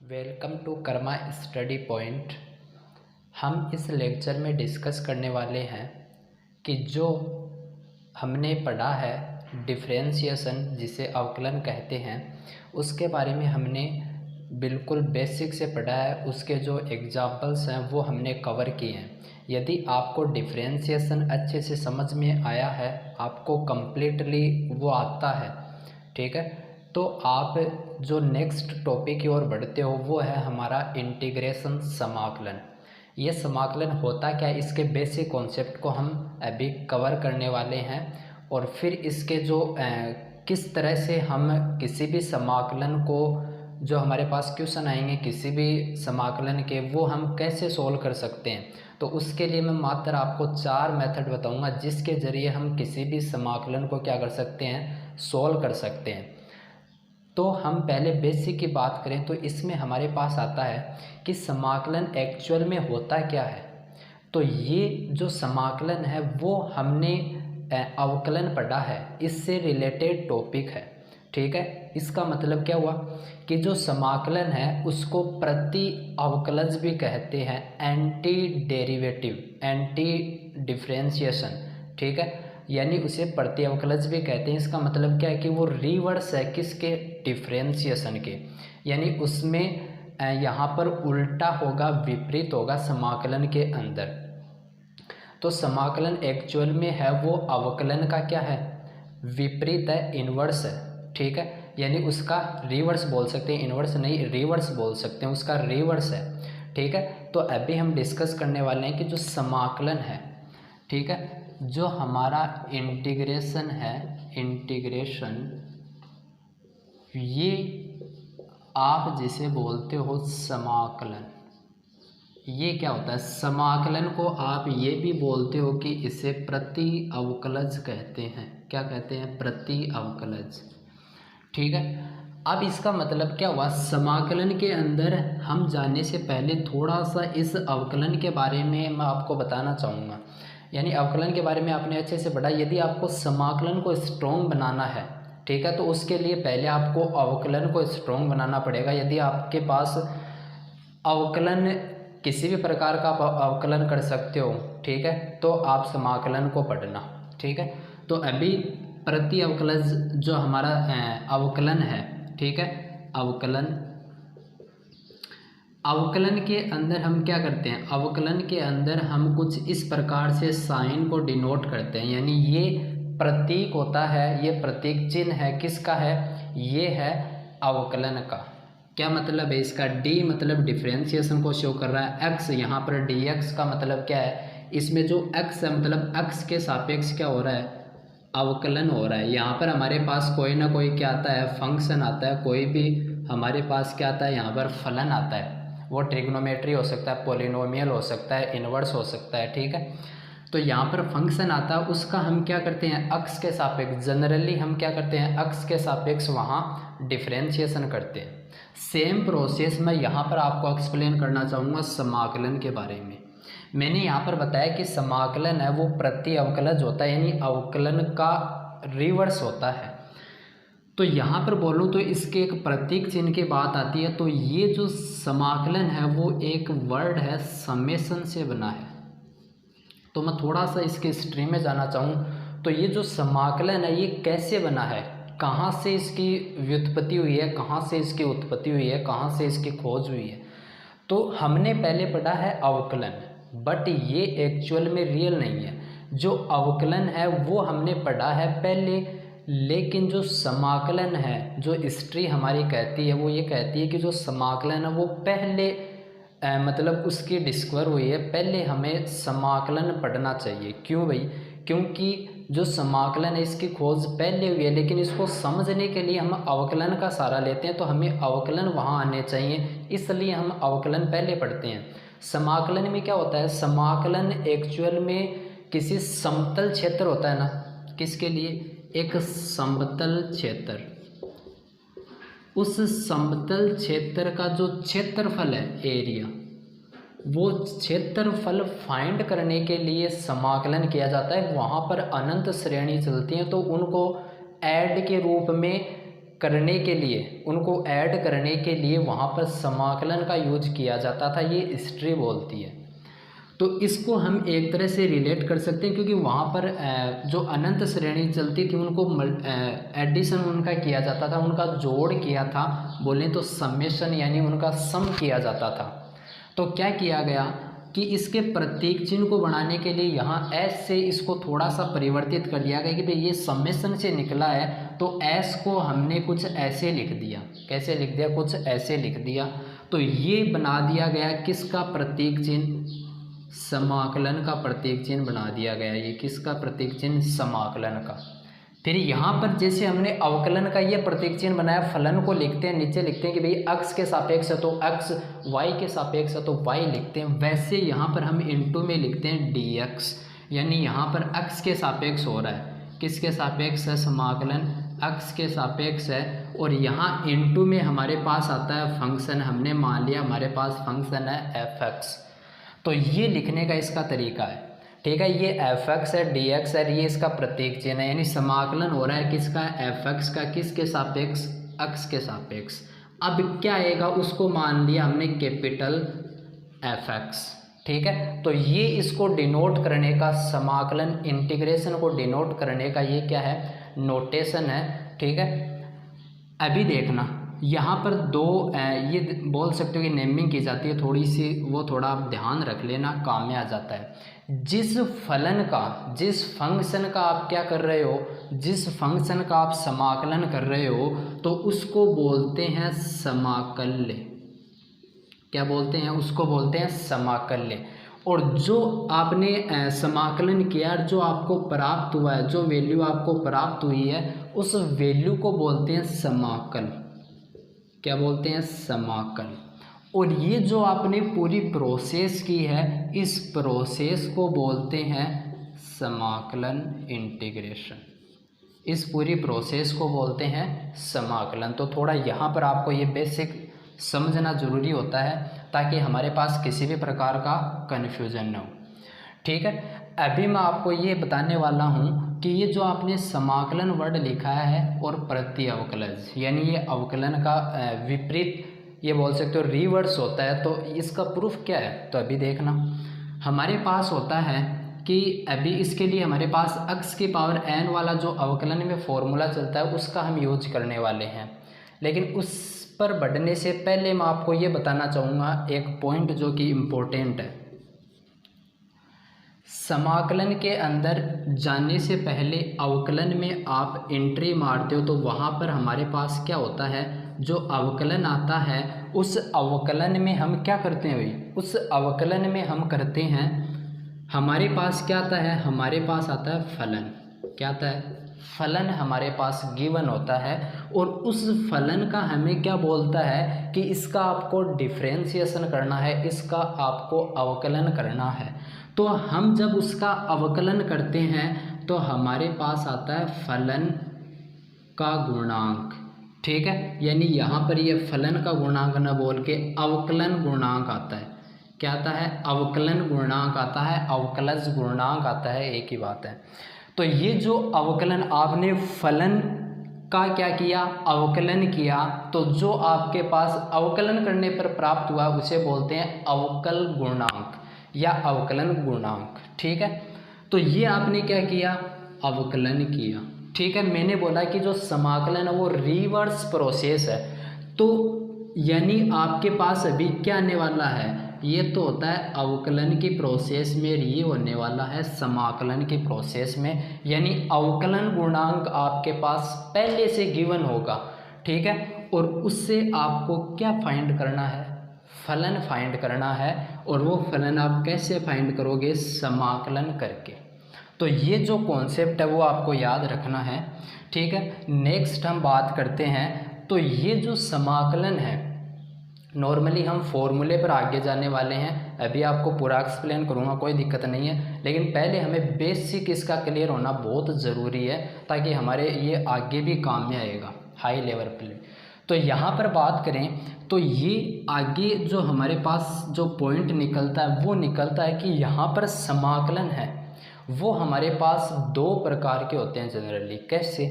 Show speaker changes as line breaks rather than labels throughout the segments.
Welcome to Karma Study Point. हम इस lecture में डिस्कस करने वाले हैं कि जो हमने पढ़ा है डिफरेंशिएशन, जिसे अवकलन कहते हैं, उसके बारे में हमने बिल्कुल बेसिक से पढ़ा है। उसके जो एग्जाम्पल्स हैं वो हमने कवर किए हैं। यदि आपको डिफरेंशिएशन अच्छे से समझ में आया है, आपको कम्प्लीटली वो आता है, ठीक है, तो आप जो नेक्स्ट टॉपिक की ओर बढ़ते हो वो है हमारा इंटीग्रेशन, समाकलन। ये समाकलन होता क्या है, इसके बेसिक कॉन्सेप्ट को हम अभी कवर करने वाले हैं। और फिर इसके जो किस तरह से हम किसी भी समाकलन को, जो हमारे पास क्वेश्चन आएंगे किसी भी समाकलन के, वो हम कैसे सोल्व कर सकते हैं। तो उसके लिए मैं मात्र आपको 4 मेथड बताऊंगा जिसके ज़रिए हम किसी भी समाकलन को क्या कर सकते हैं, सोल्व कर सकते हैं। तो हम पहले बेसिक की बात करें तो इसमें हमारे पास आता है कि समाकलन एक्चुअल में होता क्या है। तो ये जो समाकलन है वो हमने अवकलन पढ़ा है, इससे रिलेटेड टॉपिक है, ठीक है। इसका मतलब क्या हुआ कि जो समाकलन है उसको प्रति अवकलज भी कहते हैं, एंटी डेरिवेटिव, एंटी डिफरेंशिएशन, ठीक है, यानी उसे प्रति अवकलज भी कहते हैं। इसका मतलब क्या है कि वो रिवर्स है किसके, डिफरेंशिएशन के, यानी उसमें यहाँ पर उल्टा होगा, विपरीत होगा समाकलन के अंदर। तो समाकलन एक्चुअल में है वो अवकलन का क्या है, विपरीत है, इन्वर्स है, ठीक है, यानी उसका रिवर्स बोल सकते हैं, इन्वर्स नहीं रिवर्स बोल सकते हैं, उसका रिवर्स है, ठीक है। तो अभी हम डिस्कस करने वाले हैं कि जो समाकलन है, ठीक है, जो हमारा इंटीग्रेशन है, इंटीग्रेशन, ये आप जिसे बोलते हो समाकलन, ये क्या होता है, समाकलन को आप ये भी बोलते हो कि इसे प्रति अवकलज कहते हैं। क्या कहते हैं, प्रति अवकलज, ठीक है। अब इसका मतलब क्या हुआ, समाकलन के अंदर हम जाने से पहले थोड़ा सा इस अवकलन के बारे में मैं आपको बताना चाहूँगा। यानी अवकलन के बारे में आपने अच्छे से पढ़ा। यदि आपको समाकलन को स्ट्रॉन्ग बनाना है, ठीक है, तो उसके लिए पहले आपको अवकलन को स्ट्रॉन्ग बनाना पड़ेगा। यदि आपके पास अवकलन, किसी भी प्रकार का आप अवकलन कर सकते हो, ठीक है, तो आप समाकलन को पढ़ना, ठीक है। तो अभी प्रति अवकलज जो हमारा अवकलन है, ठीक है, अवकलन, अवकलन के अंदर हम क्या करते हैं, अवकलन के अंदर हम कुछ इस प्रकार से साइन को डिनोट करते हैं। यानी ये प्रतीक होता है, ये प्रतीक चिन्ह है, किसका है, ये है अवकलन का। क्या मतलब है इसका, डी मतलब डिफरेंशिएशन को शो कर रहा है, एक्स यहाँ पर डी एक्स का मतलब क्या है, इसमें जो एक्स है मतलब एक्स के सापेक्ष क्या हो रहा है, अवकलन हो रहा है। यहाँ पर हमारे पास कोई ना कोई क्या आता है, फंक्शन आता है, कोई भी हमारे पास क्या आता है, यहाँ पर फलन आता है। वो ट्रिग्नोमेट्री हो सकता है, पॉलिनोमियल हो सकता है, इनवर्स हो सकता है, ठीक है। तो यहाँ पर फंक्शन आता है, उसका हम क्या करते हैं, अक्स के सापेक्ष, जनरली हम क्या करते हैं, अक्स के सापेक्ष वहाँ डिफरेंशिएशन करते हैं। सेम प्रोसेस मैं यहाँ पर आपको एक्सप्लेन करना चाहूँगा समाकलन के बारे में। मैंने यहाँ पर बताया कि समाकलन है वो प्रति अवकलज होता है, यानी अवकलन का रिवर्स होता है। तो यहाँ पर बोलूँ तो इसके एक प्रतीक चिन्ह की बात आती है। तो ये जो समाकलन है वो एक वर्ड है, समेशन से बना है। तो मैं थोड़ा सा इसके हिस्ट्री में जाना चाहूँ तो ये जो समाकलन है ये कैसे बना है, कहाँ से इसकी व्युत्पत्ति हुई है, कहाँ से इसकी उत्पत्ति हुई है, कहाँ से इसकी खोज हुई है। तो हमने पहले पढ़ा है अवकलन, बट ये एक्चुअल में रियल नहीं है। जो अवकलन है वो हमने पढ़ा है पहले, लेकिन जो समाकलन है, जो हिस्ट्री हमारी कहती है वो ये कहती है कि जो समाकलन है वो पहले मतलब उसकी डिस्कवर हुई है। पहले हमें समाकलन पढ़ना चाहिए। क्यों भाई, क्योंकि जो समाकलन है इसकी खोज पहले हुई है, लेकिन इसको समझने के लिए हम अवकलन का सहारा लेते हैं। तो हमें अवकलन वहाँ आने चाहिए, इसलिए हम अवकलन पहले पढ़ते हैं। समाकलन में क्या होता है, समाकलन एक्चुअल में किसी समतल क्षेत्र होता है ना, किसके लिए, एक समतल क्षेत्र, उस समतल क्षेत्र का जो क्षेत्रफल है, एरिया, वो क्षेत्रफल फाइंड करने के लिए समाकलन किया जाता है। वहाँ पर अनंत श्रेणी चलती हैं तो उनको ऐड के रूप में करने के लिए, उनको ऐड करने के लिए वहाँ पर समाकलन का यूज किया जाता था, ये हिस्ट्री बोलती है। तो इसको हम एक तरह से रिलेट कर सकते हैं, क्योंकि वहाँ पर जो अनंत श्रेणी चलती थी उनको एडिशन उनका किया जाता था, उनका जोड़ किया था, बोलें तो समेशन यानी उनका सम किया जाता था। तो क्या किया गया कि इसके प्रतीक चिन्ह को बनाने के लिए यहाँ एस से इसको थोड़ा सा परिवर्तित कर दिया गया कि भाई ये समेशन से निकला है, तो एस को हमने कुछ ऐसे लिख दिया। कैसे लिख दिया? कुछ ऐसे लिख दिया। तो ये बना दिया गया किसका प्रतीक चिन्ह? समाकलन का प्रतीक चिन्ह बना दिया गया। ये किसका प्रतीक चिन्ह? समाकलन का। फिर यहाँ पर जैसे हमने अवकलन का ये प्रतीक चिन्ह बनाया, फलन को लिखते हैं, नीचे लिखते हैं कि भाई अक्ष के सापेक्ष है तो अक्ष, वाई के सापेक्ष है तो वाई लिखते हैं। वैसे यहाँ पर हम इनटू में लिखते हैं dx, यानी यहाँ पर अक्ष के सापेक्ष हो रहा है। किसके सापेक्ष है? समाकलन अक्ष के सापेक्ष है। और यहाँ इनटू में हमारे पास आता है फंक्शन, हमने मान लिया हमारे पास फंक्शन है fx। तो ये लिखने का इसका तरीका है, ठीक है। ये fx है, dx है, ये इसका प्रतीक चिन्ह है, यानी समाकलन हो रहा है किसका? fx का। किसके सापेक्ष? अक्ष के सापेक्ष। अब क्या आएगा? उसको मान लिया हमने कैपिटल fx, ठीक है। तो ये इसको डिनोट करने का, समाकलन इंटीग्रेशन को डिनोट करने का ये क्या है? नोटेशन है, ठीक है। अभी देखना यहाँ पर दो ये बोल सकते हो कि नेमिंग की जाती है थोड़ी सी, वो थोड़ा आप ध्यान रख लेना, काम में आ जाता है। जिस फलन का, जिस फंक्शन का आप क्या कर रहे हो, जिस फंक्शन का आप समाकलन कर रहे हो, तो उसको बोलते हैं समाकल्य। क्या बोलते हैं? उसको बोलते हैं समाकल्य। और जो आपने समाकलन किया, जो आपको प्राप्त हुआ है, जो वैल्यू आपको प्राप्त हुई है, उस वैल्यू को बोलते हैं समाकल। क्या बोलते हैं? समाकल। और ये जो आपने पूरी प्रोसेस की है, इस प्रोसेस को बोलते हैं समाकलन इंटीग्रेशन। इस पूरी प्रोसेस को बोलते हैं समाकलन। तो थोड़ा यहाँ पर आपको ये बेसिक समझना ज़रूरी होता है, ताकि हमारे पास किसी भी प्रकार का कन्फ्यूज़न न हो, ठीक है। अभी मैं आपको ये बताने वाला हूँ कि ये जो आपने समाकलन वर्ड लिखा है और प्रति अवकलज, यानी ये अवकलन का विपरीत, ये बोल सकते हो रिवर्स होता है। तो इसका प्रूफ क्या है? तो अभी देखना, हमारे पास होता है कि अभी इसके लिए हमारे पास x की पावर n वाला जो अवकलन में फॉर्मूला चलता है, उसका हम यूज करने वाले हैं। लेकिन उस पर बढ़ने से पहले मैं आपको ये बताना चाहूँगा एक पॉइंट जो कि इम्पोर्टेंट है। समाकलन के अंदर जाने से पहले अवकलन में आप एंट्री मारते हो, तो वहाँ पर हमारे पास क्या होता है? जो अवकलन आता है, उस अवकलन में हम क्या करते हैं भाई? उस अवकलन में हम करते हैं, हमारे पास क्या आता है? हमारे पास आता है फलन। क्या आता है? फलन हमारे पास गिवन होता है। और उस फलन का हमें क्या बोलता है कि इसका आपको डिफरेंशिएशन करना है, इसका आपको अवकलन करना है। तो हम जब उसका अवकलन करते हैं तो हमारे पास आता है फलन का गुणांक, ठीक है। यानी यहाँ पर ये फलन का गुणांक न बोल के अवकलन गुणांक आता है। क्या आता है? अवकलन गुणांक आता है, अवकलज गुणांक आता है, एक ही बात है। तो ये जो अवकलन आपने फलन का क्या किया? अवकलन किया, तो जो आपके पास अवकलन करने पर प्राप्त हुआ उसे बोलते हैं अवकल गुणांक या अवकलन गुणांक, ठीक है। तो ये आपने क्या किया? अवकलन किया, ठीक है। मैंने बोला कि जो समाकलन है वो रिवर्स प्रोसेस है। तो यानी आपके पास अभी क्या आने वाला है? ये तो होता है अवकलन की प्रोसेस में, ये होने वाला है समाकलन की प्रोसेस में। यानी अवकलन गुणांक आपके पास पहले से गिवन होगा, ठीक है। और उससे आपको क्या फाइंड करना है? फलन फाइंड करना है। और वो फलन आप कैसे फाइंड करोगे? समाकलन करके। तो ये जो कॉन्सेप्ट है वो आपको याद रखना है, ठीक है। नेक्स्ट हम बात करते हैं, तो ये जो समाकलन है, नॉर्मली हम फॉर्मूले पर आगे जाने वाले हैं। अभी आपको पूरा एक्सप्लेन करूँगा, कोई दिक्कत नहीं है। लेकिन पहले हमें बेसिक इसका क्लियर होना बहुत ज़रूरी है, ताकि हमारे ये आगे भी काम में आएगा हाई लेवल पे। तो यहाँ पर बात करें तो ये आगे जो हमारे पास जो पॉइंट निकलता है वो निकलता है कि यहाँ पर समाकलन है वो हमारे पास दो प्रकार के होते हैं जनरली। कैसे?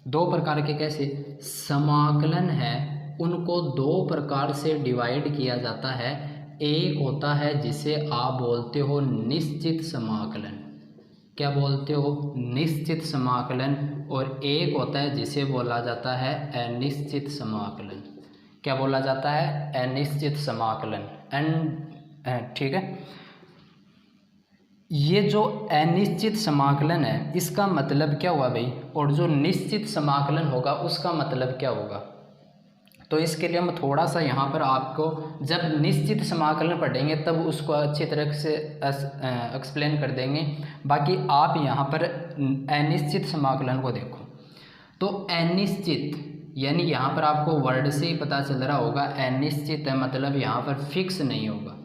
दो प्रकार के कैसे समाकलन है, उनको दो प्रकार से डिवाइड किया जाता है। एक होता है जिसे आप बोलते हो निश्चित समाकलन, क्या बोलते हो, निश्चित समाकलन। और एक होता है जिसे बोला जाता है अनिश्चित समाकलन, क्या बोला जाता है, अनिश्चित समाकलन। ठीक है, ये जो अनिश्चित समाकलन है इसका मतलब क्या हुआ भाई, और जो निश्चित समाकलन होगा उसका मतलब क्या होगा। तो इसके लिए हम थोड़ा सा यहाँ पर आपको जब निश्चित समाकलन पढ़ेंगे तब उसको अच्छी तरह से एक्सप्लेन कर देंगे। बाकी आप यहाँ पर अनिश्चित समाकलन को देखो। तो अनिश्चित यानी यहाँ पर आपको वर्ड से ही पता चल रहा होगा, अनिश्चित है मतलब यहाँ पर फिक्स नहीं होगा।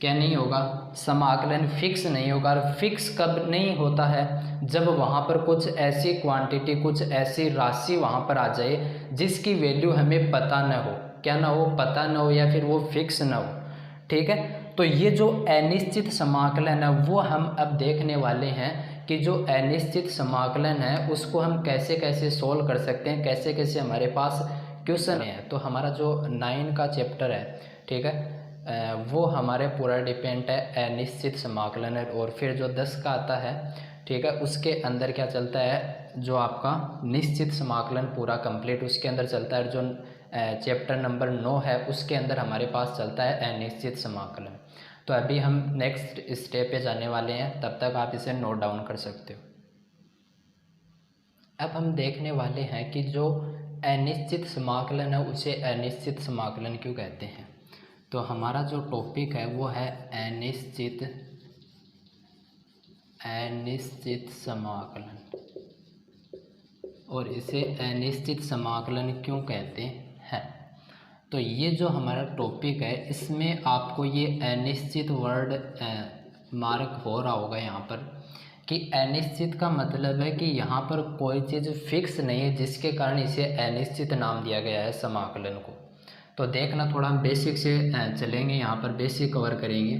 क्या नहीं होगा, समाकलन फिक्स नहीं होगा। और फिक्स कब नहीं होता है, जब वहाँ पर कुछ ऐसी क्वांटिटी, कुछ ऐसी राशि वहाँ पर आ जाए जिसकी वैल्यू हमें पता न हो, क्या ना हो, पता न हो, या फिर वो फिक्स ना हो। ठीक है, तो ये जो अनिश्चित समाकलन है वो हम अब देखने वाले हैं कि जो अनिश्चित समाकलन है उसको हम कैसे कैसे सोल्व कर सकते हैं, कैसे कैसे हमारे पास क्वेश्चन है। तो हमारा जो 9 का चैप्टर है, ठीक है, वो हमारे पूरा डिपेंड है अनिश्चित समाकलन है। और फिर जो 10 का आता है, ठीक है, उसके अंदर क्या चलता है, जो आपका निश्चित समाकलन पूरा कंप्लीट उसके अंदर चलता है। जो चैप्टर नंबर 9 है उसके अंदर हमारे पास चलता है अनिश्चित समाकलन। तो अभी हम नेक्स्ट स्टेप पे जाने वाले हैं, तब तक आप इसे नोट डाउन कर सकते हो। अब हम देखने वाले हैं कि जो अनिश्चित समाकलन है उसे अनिश्चित समाकलन क्यों कहते हैं। तो हमारा जो टॉपिक है वो है अनिश्चित समाकलन, और इसे अनिश्चित समाकलन क्यों कहते हैं। तो ये जो हमारा टॉपिक है इसमें आपको ये अनिश्चित वर्ड मार्क हो रहा होगा यहाँ पर, कि अनिश्चित का मतलब है कि यहाँ पर कोई चीज़ फिक्स नहीं है, जिसके कारण इसे अनिश्चित नाम दिया गया है समाकलन को। तो देखना, थोड़ा हम बेसिक से चलेंगे, यहाँ पर बेसिक कवर करेंगे।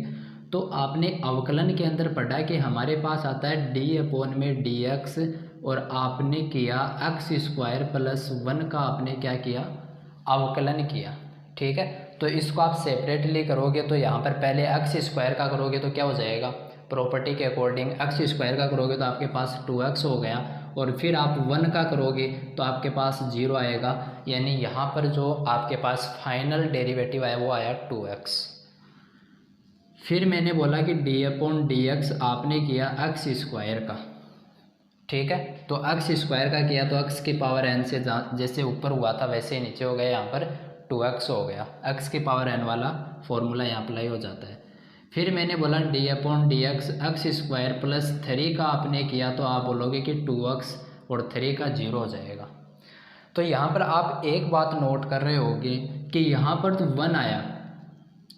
तो आपने अवकलन के अंदर पढ़ा कि हमारे पास आता है d/dx, और आपने किया x² + 1 का आपने क्या किया, अवकलन किया। ठीक है, तो इसको आप सेपरेटली करोगे तो यहाँ पर पहले x² का करोगे तो क्या हो जाएगा, प्रॉपर्टी के अकॉर्डिंग x² का करोगे तो आपके पास 2x हो गया, और फिर आप 1 का करोगे तो आपके पास 0 आएगा। यानी यहाँ पर जो आपके पास फाइनल डेरिवेटिव आया वो आया 2x। फिर मैंने बोला कि d/dx आपने किया x² का। ठीक है, तो x² का किया तो x की पावर n से जैसे ऊपर हुआ था वैसे ही नीचे हो गया, यहाँ पर 2x हो गया। x की पावर n वाला फॉर्मूला यहाँ अप्लाई हो जाता है। फिर मैंने बोला d/dx x² + 3 का आपने किया तो आप बोलोगे कि 2x और 3 का 0 हो जाएगा। तो यहाँ पर आप एक बात नोट कर रहे होगे कि यहाँ पर तो 1 आया,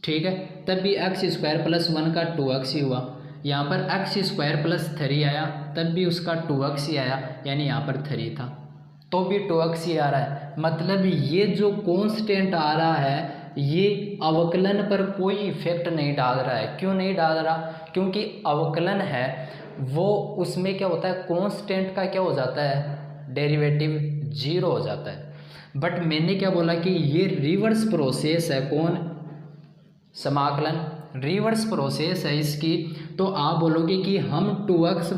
ठीक है, तब भी x² + 1 का 2x ही हुआ। यहाँ पर x² + 3 आया तब भी उसका 2x ही आया, यानी यहाँ पर 3 था तो भी 2x ही आ रहा है। मतलब ये जो कॉन्स्टेंट आ रहा है ये अवकलन पर कोई इफेक्ट नहीं डाल रहा है। क्यों नहीं डाल रहा, क्योंकि अवकलन है वो उसमें क्या होता है, कांस्टेंट का क्या हो जाता है, डेरिवेटिव 0 हो जाता है। बट मैंने क्या बोला कि ये रिवर्स प्रोसेस है, कौन, समाकलन रिवर्स प्रोसेस है इसकी। तो आप बोलोगे कि हम 2x =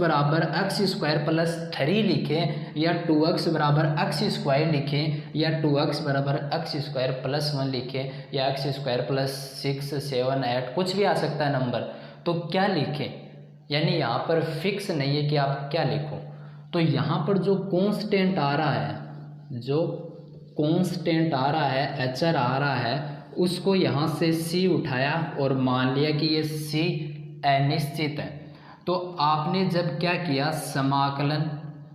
x² + 3 लिखें, या 2x = x² लिखें, या 2x = x² + 1 लिखें, या x² + 6, 7, 8 कुछ भी आ सकता है नंबर, तो क्या लिखें, यानी यहाँ पर फिक्स नहीं है कि आप क्या लिखो। तो यहाँ पर जो कांस्टेंट आ रहा है, जो कांस्टेंट आ रहा है, HR आ रहा है, उसको यहाँ से C उठाया और मान लिया कि ये C अनिश्चित है। तो आपने जब क्या किया, समाकलन,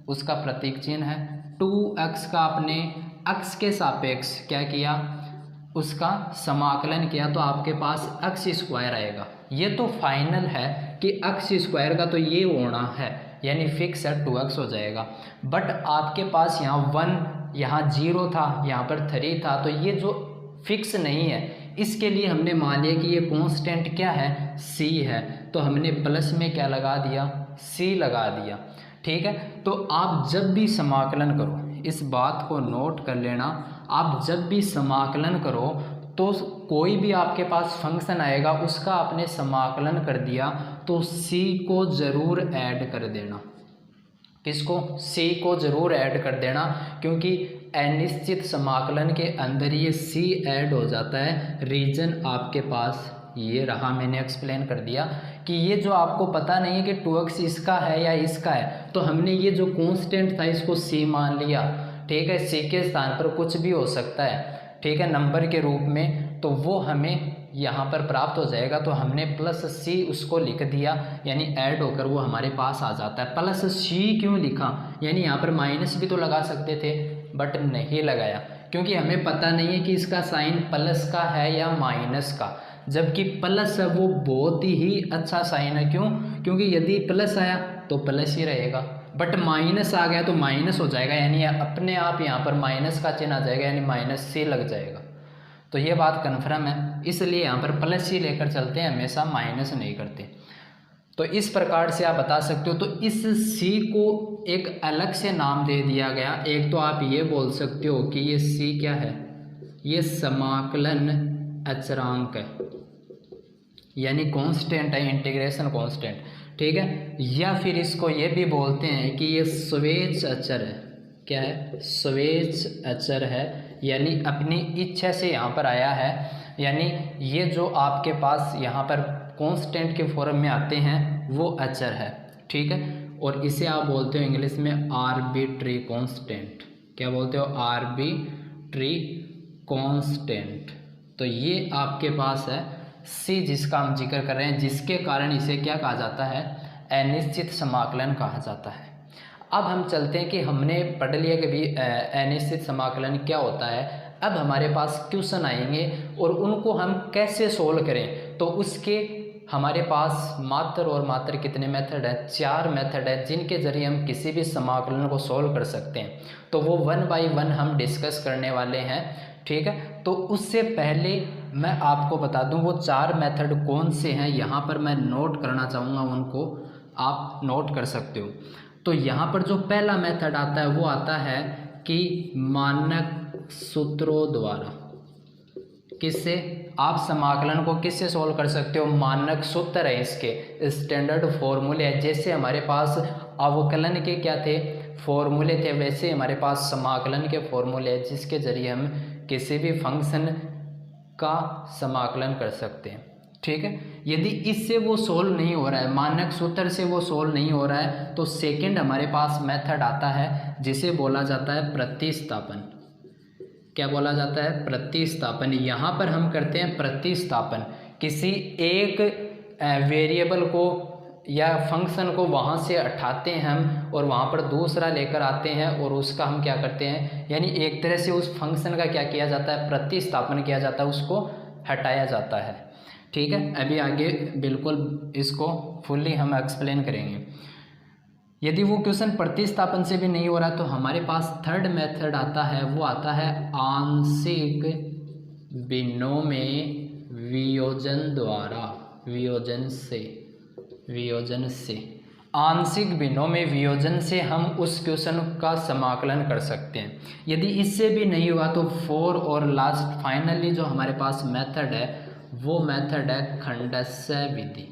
उसका प्रतीक चिन्ह है 2x का, आपने x के सापेक्ष क्या किया, उसका समाकलन किया तो आपके पास x² आएगा। ये तो फाइनल है कि x² का तो ये होना है, यानी फिक्स है 2x हो जाएगा। बट आपके पास यहाँ 1, यहाँ 0 था, यहाँ पर 3 था, तो ये जो फिक्स नहीं है, इसके लिए हमने मान लिया कि ये कांस्टेंट क्या है, C है, तो हमने प्लस में क्या लगा दिया, C लगा दिया। ठीक है, तो आप जब भी समाकलन करो, इस बात को नोट कर लेना, आप जब भी समाकलन करो तो कोई भी आपके पास फंक्शन आएगा उसका आपने समाकलन कर दिया तो c को ज़रूर ऐड कर देना। किसको? c को ज़रूर ऐड कर देना, क्योंकि अनिश्चित समाकलन के अंदर ये c ऐड हो जाता है। रीजन आपके पास ये रहा, मैंने एक्सप्लेन कर दिया कि ये जो आपको पता नहीं है कि 2x इसका है या इसका है, तो हमने ये जो कांस्टेंट था इसको c मान लिया। ठीक है, c के स्थान पर कुछ भी हो सकता है, ठीक है, नंबर के रूप में, तो वो हमें यहाँ पर प्राप्त हो जाएगा। तो हमने प्लस c उसको लिख दिया, यानी ऐड होकर वो हमारे पास आ जाता है। प्लस c क्यों लिखा? यानी यहाँ पर माइनस भी तो लगा सकते थे, बट नहीं लगाया, क्योंकि हमें पता नहीं है कि इसका साइन प्लस का है या माइनस का। जबकि प्लस है वो बहुत ही अच्छा साइन है। क्यों? क्योंकि यदि प्लस आया तो प्लस ही रहेगा, बट माइनस आ गया तो माइनस हो जाएगा, यानी अपने आप यहाँ पर माइनस का चिन्ह आ जाएगा, यानी माइनस c लग जाएगा। तो ये बात कन्फर्म है, इसलिए यहाँ पर प्लस ही लेकर चलते हैं, हमेशा माइनस नहीं करते। तो इस प्रकार से आप बता सकते हो। तो इस c को एक अलग से नाम दे दिया गया। एक तो आप ये बोल सकते हो कि ये c क्या है? ये समाकलन अचरांक है, यानी कांस्टेंट है, इंटीग्रेशन कांस्टेंट। ठीक है, या फिर इसको ये भी बोलते हैं कि ये स्वेच्छ अचर है। क्या है? स्वेच्छ अचर है, यानी अपनी इच्छा से यहाँ पर आया है, यानी ये जो आपके पास यहाँ पर कांस्टेंट के फॉर्म में आते हैं वो अचर है। ठीक है, और इसे आप बोलते हो इंग्लिश में आर्बिट्री कांस्टेंट। क्या बोलते हो? Arbitrary constant. तो ये आपके पास है c, जिसका हम जिक्र कर रहे हैं, जिसके कारण इसे क्या कहा जाता है? अनिश्चित समाकलन कहा जाता है। अब हम चलते हैं कि हमने पढ़ लिया कि भी अनिश्चित समाकलन क्या होता है। अब हमारे पास क्वेश्चन आएंगे और उनको हम कैसे सोल्व करें, तो उसके हमारे पास मात्र और मात्र कितने मेथड है? 4 मेथड है, जिनके जरिए हम किसी भी समाकलन को सोल्व कर सकते हैं। तो वो 1 बाय 1 हम डिस्कस करने वाले हैं। ठीक है, तो उससे पहले मैं आपको बता दूं वो 4 मेथड कौन से हैं, यहाँ पर मैं नोट करना चाहूँगा, उनको आप नोट कर सकते हो। तो यहाँ पर जो पहला मेथड आता है वो आता है कि मानक सूत्रों द्वारा। किससे आप समाकलन को किससे सोल्व कर सकते हो? मानक सूत्र है, इसके स्टैंडर्ड फॉर्मूले है। जैसे हमारे पास अवकलन के क्या थे? फॉर्मूले थे, वैसे हमारे पास समाकलन के फॉर्मूले हैं, जिसके जरिए हम किसी भी फंक्शन का समाकलन कर सकते हैं। ठीक है, यदि इससे वो सोल्व नहीं हो रहा है, मानक सूत्र से वो सोल्व नहीं हो रहा है, तो सेकंड हमारे पास मेथड आता है जिसे बोला जाता है प्रतिस्थापन। क्या बोला जाता है? प्रतिस्थापन। यहाँ पर हम करते हैं प्रतिस्थापन, किसी एक वेरिएबल को या फंक्शन को वहाँ से हटाते हैं हम और वहाँ पर दूसरा लेकर आते हैं और उसका हम क्या करते हैं, यानी एक तरह से उस फंक्शन का क्या किया जाता है? प्रतिस्थापन किया जाता है, उसको हटाया जाता है। ठीक है, अभी आगे बिल्कुल इसको फुल्ली हम एक्सप्लेन करेंगे। यदि वो क्वेश्चन प्रतिस्थापन से भी नहीं हो रहा तो हमारे पास थर्ड मेथड आता है, वो आता है आंशिक विनिमय वियोजन द्वारा। वियोजन से आंशिक विनिमय वियोजन से हम उस क्वेश्चन का समाकलन कर सकते हैं। यदि इससे भी नहीं हुआ तो 4 और लास्ट फाइनली जो हमारे पास मेथड है वो मेथड है खंडस्थ विधि।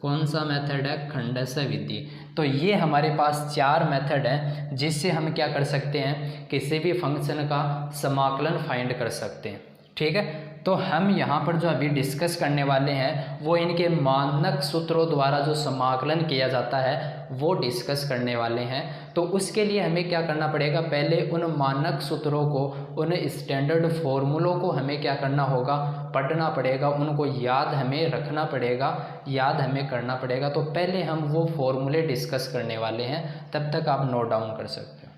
कौन सा मेथड है? खंडस्थ विधि। तो ये हमारे पास 4 मेथड है जिससे हम क्या कर सकते हैं? किसी भी फंक्शन का समाकलन फाइंड कर सकते हैं। ठीक है, तो हम यहाँ पर जो अभी डिस्कस करने वाले हैं वो इनके मानक सूत्रों द्वारा जो समाकलन किया जाता है वो डिस्कस करने वाले हैं। तो उसके लिए हमें क्या करना पड़ेगा? पहले उन मानक सूत्रों को, उन स्टैंडर्ड फॉर्मूलों को हमें क्या करना होगा? पढ़ना पड़ेगा, उनको याद हमें रखना पड़ेगा, याद हमें करना पड़ेगा। तो पहले हम वो फॉर्मूले डिस्कस करने वाले हैं, तब तक आप नोट डाउन कर सकते हो।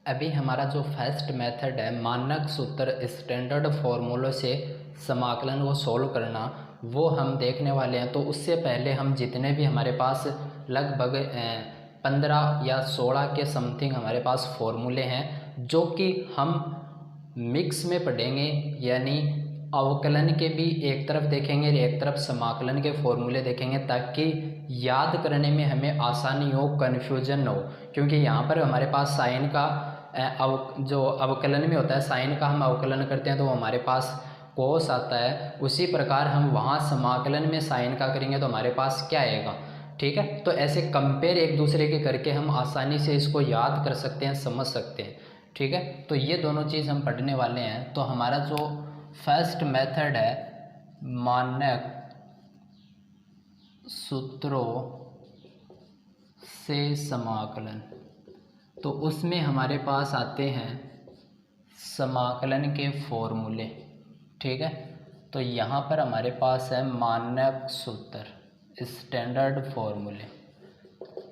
अभी हमारा जो फर्स्ट मेथड है मानक सूत्र स्टैंडर्ड फॉर्मूलों से समाकलन को सोल्व करना, वो हम देखने वाले हैं। तो उससे पहले हम जितने भी हमारे पास लगभग 15 या 16 के समथिंग हमारे पास फॉर्मूले हैं जो कि हम मिक्स में पढ़ेंगे, यानी अवकलन के भी एक तरफ देखेंगे, एक तरफ समाकलन के फॉर्मूले देखेंगे, ताकि याद करने में हमें आसानी हो, कन्फ्यूजन न हो। क्योंकि यहाँ पर हमारे पास साइन का जो अवकलन में होता है, साइन का हम अवकलन करते हैं तो वो हमारे पास कोस आता है। उसी प्रकार हम वहाँ समाकलन में साइन का करेंगे तो हमारे पास क्या आएगा, ठीक है। तो ऐसे कंपेयर एक दूसरे के करके हम आसानी से इसको याद कर सकते हैं, समझ सकते हैं, ठीक है। तो ये दोनों चीज़ हम पढ़ने वाले हैं। तो हमारा जो फर्स्ट मेथड है मानक सूत्रों से समाकलन, तो उसमें हमारे पास आते हैं समाकलन के फॉर्मूले, ठीक है। तो यहाँ पर हमारे पास है मानक सूत्र, स्टैंडर्ड फॉर्मूले,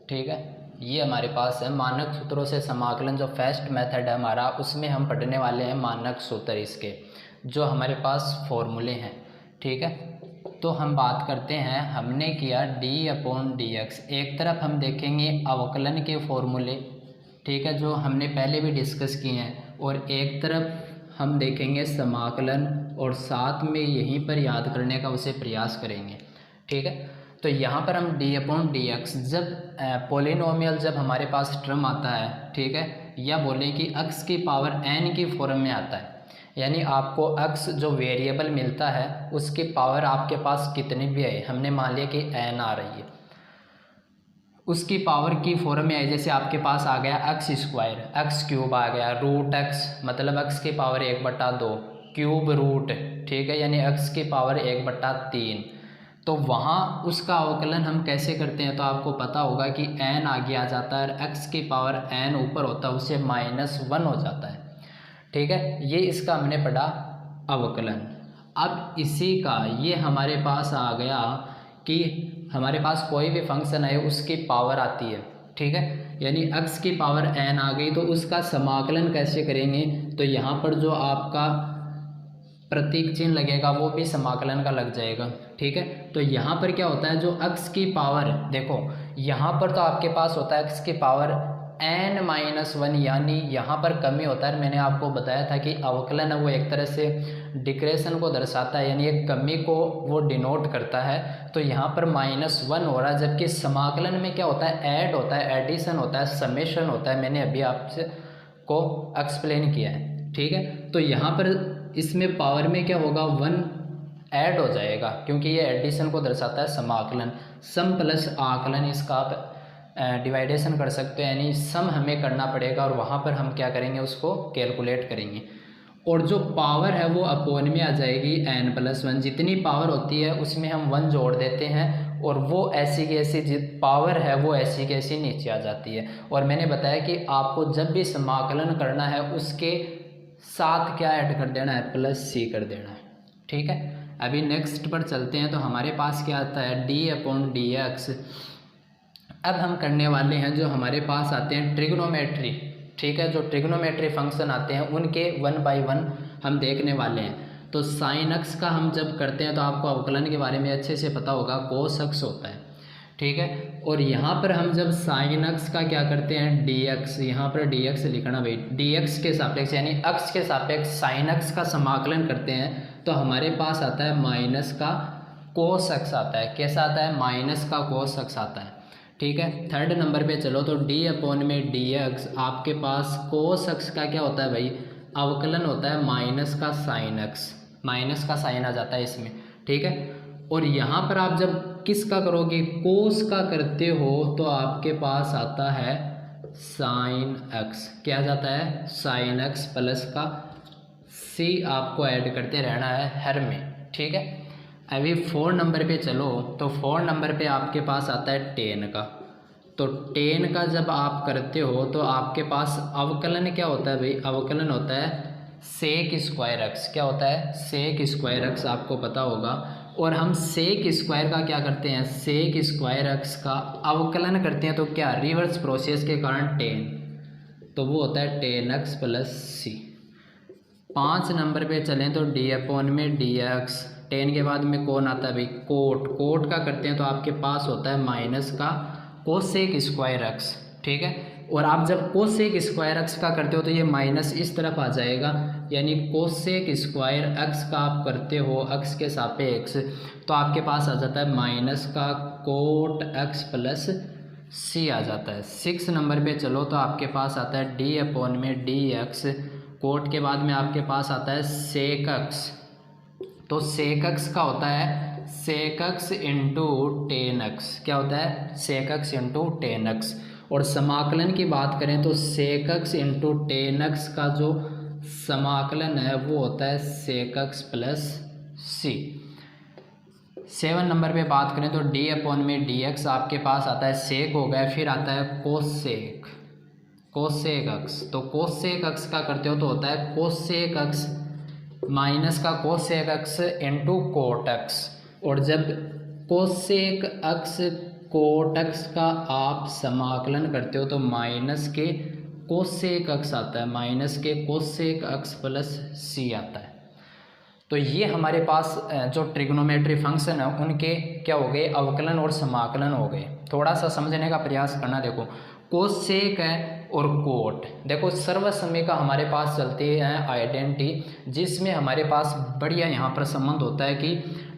ठीक है। ये हमारे पास है मानक सूत्रों से समाकलन, जो फर्स्ट मेथड है हमारा, उसमें हम पढ़ने वाले हैं मानक सूत्र इसके, जो हमारे पास फॉर्मूले हैं, ठीक है। तो हम बात करते हैं, हमने किया d/dx, एक तरफ हम देखेंगे अवकलन के फॉर्मूले, ठीक है, जो हमने पहले भी डिस्कस किए हैं, और एक तरफ हम देखेंगे समाकलन, और साथ में यहीं पर याद करने का उसे प्रयास करेंगे, ठीक है। तो यहाँ पर हम d/dx, जब पॉलिनोमियल जब हमारे पास टर्म आता है, ठीक है, या बोले कि x की पावर n की फॉर्म में आता है, यानी आपको x जो वेरिएबल मिलता है उसकी पावर आपके पास कितनी भी है, हमने मान लिया कि n आ रही है, उसकी पावर की फॉर्म में है। जैसे आपके पास आ गया x² x³ आ गया, √x मतलब x की पावर 1/2 क्यूब रूट, ठीक है, यानी x की पावर 1/3। तो वहाँ उसका अवकलन हम कैसे करते हैं, तो आपको पता होगा कि n आगे आ जाता है और x की पावर n ऊपर होता है, उससे -1 हो जाता है, ठीक है। ये इसका हमने पढ़ा अवकलन। अब इसी का ये हमारे पास आ गया कि हमारे पास कोई भी फंक्शन है उसकी पावर आती है, ठीक है, यानी x की पावर n आ गई, तो उसका समाकलन कैसे करेंगे, तो यहाँ पर जो आपका प्रतीक चिन्ह लगेगा वो भी समाकलन का लग जाएगा, ठीक है। तो यहाँ पर क्या होता है, जो x की पावर, देखो यहाँ पर तो आपके पास होता है x की पावर n-1, यानी यहाँ पर कमी होता है। मैंने आपको बताया था कि अवकलन है वो एक तरह से डिक्रेशन को दर्शाता है, यानी एक कमी को वो डिनोट करता है। तो यहाँ पर -1 हो रहा है, जबकि समाकलन में क्या होता है, ऐड होता है, एडिशन होता है, समेशन होता है। मैंने अभी आपसे को एक्सप्लेन किया है, ठीक है। तो यहाँ पर इसमें पावर में क्या होगा, 1 ऐड हो जाएगा, क्योंकि ये एडिशन को दर्शाता है समाकलन। सम प्लस आकलन, इसका आप डिवाइडेशन कर सकते हैं, यानी सम हमें करना पड़ेगा और वहाँ पर हम क्या करेंगे, उसको कैलकुलेट करेंगे, और जो पावर है वो अपोन में आ जाएगी n+1। जितनी पावर होती है उसमें हम 1 जोड़ देते हैं, और वो ऐसी की ऐसी पावर है वो ऐसी की ऐसी नीचे आ जाती है। और मैंने बताया कि आपको जब भी समाकलन करना है उसके साथ क्या ऐड कर देना है, +c कर देना है, ठीक है। अभी नेक्स्ट पर चलते हैं। तो हमारे पास क्या आता है, d/dx। अब हम करने वाले हैं, जो हमारे पास आते हैं ट्रिग्नोमेट्री, ठीक है, जो ट्रिग्नोमेट्री फंक्शन आते हैं उनके 1 बाय 1 हम देखने वाले हैं। तो साइन x का हम जब करते हैं तो आपको अवकलन के बारे में अच्छे से पता होगा, कोस x होता है, ठीक है। और यहाँ पर हम जब साइन x का क्या करते हैं, dx, यहाँ पर dx लिखना भाई, dx के सापेक्ष यानी x के सापेक्ष साइन x का समाकलन करते हैं, तो हमारे पास आता है माइनस का कोस x आता है। कैसा आता है, माइनस का कोस x आता है, ठीक है। थर्ड नंबर पे चलो, तो d/dx आपके पास कोस x का क्या होता है भाई, अवकलन होता है माइनस का साइन x, माइनस का साइन आ जाता है इसमें, ठीक है। और यहाँ पर आप जब किसका करोगे, कोस का करते हो, तो आपके पास आता है साइन x, क्या आ जाता है, साइन x प्लस का c आपको ऐड करते रहना है हर में, ठीक है। अभी 4 नंबर पे चलो, तो 4 नंबर पे आपके पास आता है tan का। तो tan का जब आप करते हो तो आपके पास अवकलन क्या होता है भाई, अवकलन होता है sec² x, क्या होता है, sec² x, आपको पता होगा। और हम sec² का क्या करते हैं, sec² x का अवकलन करते हैं, तो क्या, रिवर्स प्रोसेस के कारण tan, तो वो होता है tan x plus c। 5 number पे चलें तो d/dx, tan के बाद में कौन आता है भाई, कोट, कोट का करते हैं तो आपके पास होता है माइनस का cosec² x, ठीक है। और आप जब cosec² x का करते हो तो ये माइनस इस तरफ आ जाएगा, यानी cosec² x का आप करते हो x के सापेक्ष, तो आपके पास आ जाता है माइनस का कोट x प्लस सी आ जाता है। 6 नंबर पे चलो तो आपके पास आता है डी अपॉन में डी एक्स, कोट के बाद में आपके पास आता है सेक एक्स। तो सेक एक्स का होता है sec X into tan X, क्या होता है sec X into tan X. और समाकलन की बात करें तो sec X into tan X का जो समाकलन है वो होता है sec X plus C. 7 number पे बात करें तो डी अपॉन में डी एक्स आपके पास आता है सेक हो गया, फिर आता है कोसेक, कोसेक एक्स। तो कोसेक एक्स का करते हो तो होता है कोसेक एक्स माइनस का cosec x into cot x. और जब कोसेक एक्स कोट एक्स का आप समाकलन करते हो तो माइनस के कोसेक एक्स आता है, माइनस के कोसेक एक्स प्लस सी आता है। तो ये हमारे पास जो ट्रिग्नोमेट्री फंक्शन है उनके क्या हो गए अवकलन और समाकलन हो गए। थोड़ा सा समझने का प्रयास करना। देखो कोसेक है और कोट, देखो सर्वसमय हमारे पास चलते हैं आइडेंटिटी, जिसमें हमारे पास बढ़िया यहाँ पर संबंध होता है कि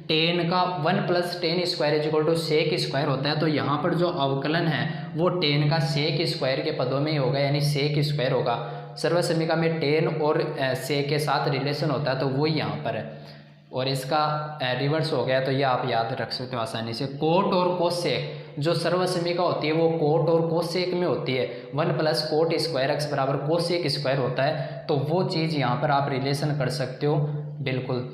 टेन का 1 + tan square equal to sec square होता है। तो यहाँ पर जो अवकलन है वो टेन का सेक स्क्वायर के पदों में ही होगा, यानी सेक स्क्वायर होगा। सर्वसमिका में टेन और सेक के साथ रिलेशन होता है तो वो यहाँ पर है, और इसका रिवर्स हो गया तो ये आप याद रख सकते हो आसानी से। कोट और कोसेक जो सर्वसमिका होती है वो कोट और कोसेक में होती है। 1 + कोट स्क्वायर एक्स बराबर कोसेक स्क्वायर होता है, तो वो चीज़ यहाँ पर आप रिलेशन कर सकते हो बिल्कुल।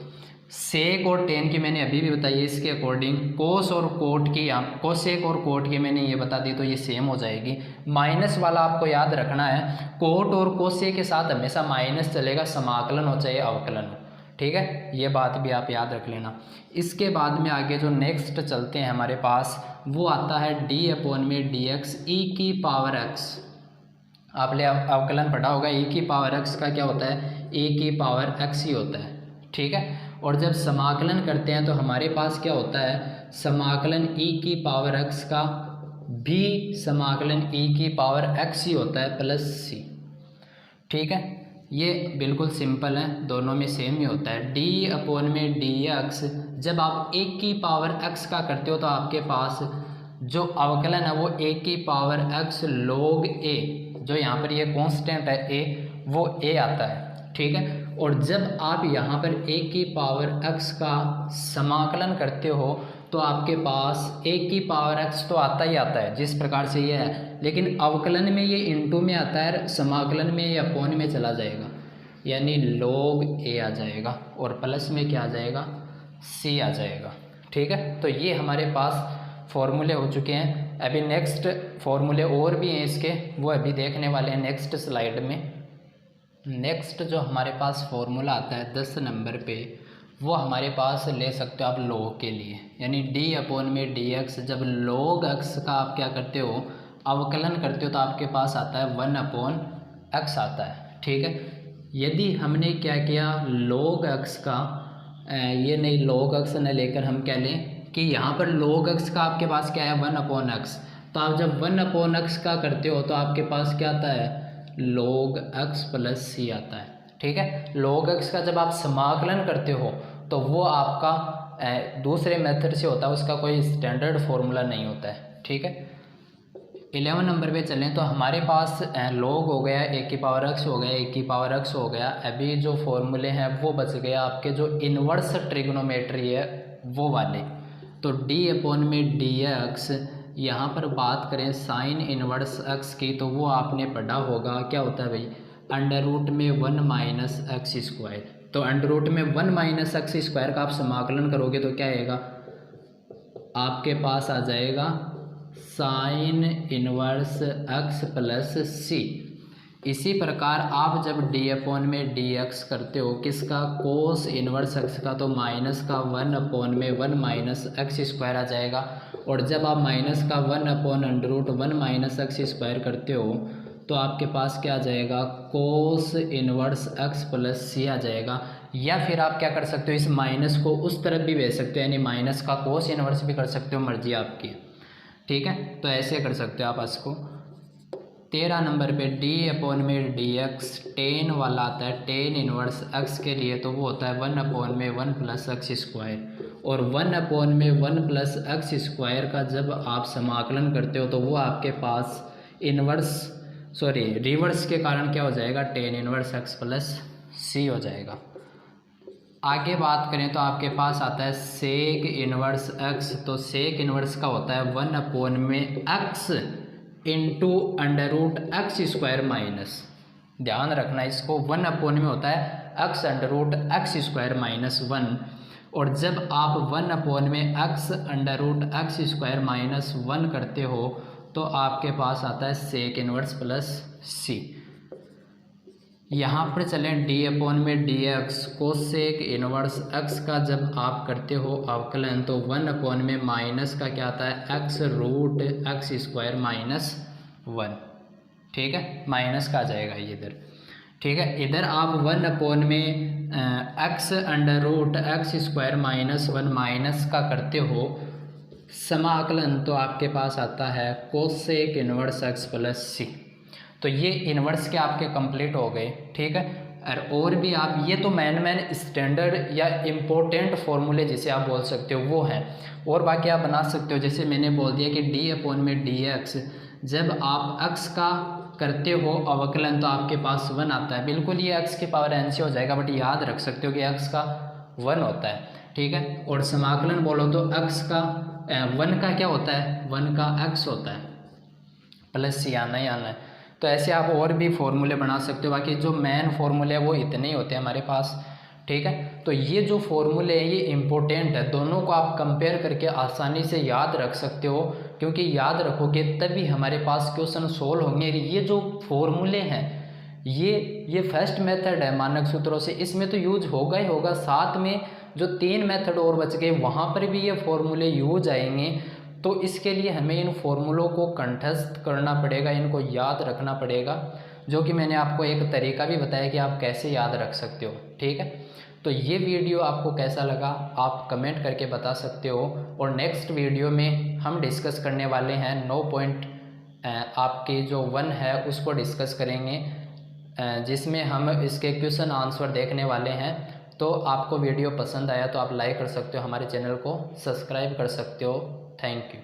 सेक और टेन की मैंने अभी भी बताई है, इसके अकॉर्डिंग कोस और कोट की यहाँ कोसेक और कोट की मैंने ये बता दी तो ये सेम हो जाएगी। माइनस वाला आपको याद रखना है, कोट और कोसेक के साथ हमेशा माइनस चलेगा, समाकलन हो चाहे अवकलन हो, ठीक है, ये बात भी आप याद रख लेना। इसके बाद में आगे जो नेक्स्ट चलते हैं हमारे पास वो आता है डी अपॉन में डी एक्स ई की पावर एक्स। आपने अवकलन पढ़ा होगा, ई की पावर एक्स का क्या होता है ए की पावर एक्स ही होता है, ठीक है। और जब समाकलन करते हैं तो हमारे पास क्या होता है समाकलन e की पावर x का भी समाकलन e की पावर x ही होता है प्लस c, ठीक है। ये बिल्कुल सिंपल है, दोनों में सेम ही होता है। d अपॉन में dx जब आप a की पावर x का करते हो तो आपके पास जो अवकलन है वो a की पावर x log a, जो यहाँ पर ये कांस्टेंट है a, वो a आता है, ठीक है। और जब आप यहाँ पर a की पावर x का समाकलन करते हो तो आपके पास a की पावर x तो आता ही आता है जिस प्रकार से ये है, लेकिन अवकलन में ये इंटू में आता है, समाकलन में ये अपॉन में चला जाएगा, यानी log a आ जाएगा और प्लस में क्या आ जाएगा c आ जाएगा, ठीक है। तो ये हमारे पास फॉर्मूले हो चुके हैं। अभी नेक्स्ट फॉर्मूले और भी हैं इसके, वो अभी देखने वाले हैं नेक्स्ट स्लाइड में। नेक्स्ट जो हमारे पास फॉर्मूला आता है 10 नंबर पे, वो हमारे पास ले सकते हो आप log के लिए, यानी d अपॉन में dx। जब log x का आप क्या करते हो अवकलन करते हो तो आपके पास आता है 1/x आता है, ठीक है। यदि हमने क्या किया log x का ये नहीं log x न लेकर हम क्या लें कि यहाँ पर log x का आपके पास क्या है 1/x, तो आप जब 1/x का करते हो तो आपके पास क्या आता है log x प्लस c आता है, ठीक है। log x का जब आप समाकलन करते हो तो वो आपका दूसरे मेथड से होता है, उसका कोई स्टैंडर्ड फॉर्मूला नहीं होता है, ठीक है। 11 नंबर पे चलें तो हमारे पास log हो गया, a की पावर x हो गया, a की पावर x हो गया। अभी जो फॉर्मूले हैं वो बच गया आपके जो इन्वर्स ट्रिग्नोमेट्री है वो वाले। तो d अपॉन में dx, यहाँ पर बात करें साइन इनवर्स x की तो वो आपने पढ़ा होगा, क्या होता है भाई अंडर रूट में 1 - x स्क्वायर। तो अंडर रूट में 1 - x स्क्वायर का आप समाकलन करोगे तो क्या आएगा आपके पास आ जाएगा sine inverse x plus c। इसी प्रकार आप जब d अपॉन में dx करते हो किसका कोस इनवर्स x का, तो माइनस का 1 अपॉन में 1 - x स्क्वायर आ जाएगा। और जब आप माइनस का 1 upon under root 1 - x square करते हो तो आपके पास क्या आ जाएगा cos inverse x plus c आ जाएगा। या फिर आप क्या कर सकते हो इस माइनस को उस तरफ भी भेज सकते हो, यानी माइनस का कोस इनवर्स भी कर सकते हो, मर्जी आपकी, ठीक है। तो ऐसे कर सकते हो आप इसको। 13 नंबर पे d/dx टेन वाला आता है, टेन इनवर्स x के लिए, तो वो होता है 1/1 प्लस एक्स स्क्वायर। और 1/1 प्लस एक्स स्क्वायर का जब आप समाकलन करते हो तो वो आपके पास रिवर्स के कारण क्या हो जाएगा, tan inverse x plus c हो जाएगा। आगे बात करें तो आपके पास आता है सेक इनवर्स x, तो सेक इनवर्स का होता है 1/में x into under root X square minus, ध्यान रखना इसको, 1/में होता है x under root X square minus 1, और जब आप 1/में x under root X square minus 1 करते हो तो आपके पास आता है सेक इनवर्स प्लस c। यहाँ पर चलें d/में dx कोसेक इनवर्स x का जब आप करते हो अवकलन तो 1/में माइनस का क्या आता है x root X square minus 1, ठीक है, माइनस का आ जाएगा ये इधर, ठीक है। इधर आप 1/में x under root X square minus 1 minus का करते हो समाकलन तो आपके पास आता है cosec inverse x plus c। तो ये इन्वर्स के आपके कंप्लीट हो गए, ठीक है। और भी आप ये तो मैन स्टैंडर्ड या इम्पोर्टेंट फॉर्मूले जिसे आप बोल सकते हो वो हैं, और बाकी आप बना सकते हो, जैसे मैंने बोल दिया कि d/में dx जब आप x का करते हो अवकलन तो आपके पास 1 आता है, बिल्कुल ये x की पावर n से हो जाएगा, बट याद रख सकते हो कि x का 1 होता है, ठीक है। और समाकलन बोलो तो x का 1 का क्या होता है, 1 का x होता है, प्लस c आना ही आना है। तो ऐसे आप और भी फॉर्मूले बना सकते हो, बाकी जो मेन फॉर्मूले हैं वो इतने ही होते हैं हमारे पास, ठीक है। तो ये जो फॉर्मूले हैं ये इम्पोर्टेंट है, दोनों को आप कंपेयर करके आसानी से याद रख सकते हो, क्योंकि याद रखोगे तभी हमारे पास क्वेश्चन सोल्व होंगे। ये जो फॉर्मूले हैं ये फर्स्ट मेथड है मानक सूत्रों से, इसमें तो यूज होगा ही होगा, साथ में जो 3 मेथड और बच गए वहाँ पर भी ये फॉर्मूले यूज आएंगे। तो इसके लिए हमें इन फॉर्मूलों को कंठस्थ करना पड़ेगा, इनको याद रखना पड़ेगा, जो कि मैंने आपको एक तरीका भी बताया कि आप कैसे याद रख सकते हो, ठीक है। तो ये वीडियो आपको कैसा लगा आप कमेंट करके बता सकते हो, और नेक्स्ट वीडियो में हम डिस्कस करने वाले हैं 9 पॉइंट आपके जो 1 है उसको डिस्कस करेंगे, जिसमें हम इसके क्वेश्चन आंसर देखने वाले हैं। तो आपको वीडियो पसंद आया तो आप लाइक कर सकते हो, हमारे चैनल को सब्सक्राइब कर सकते हो। Thank you.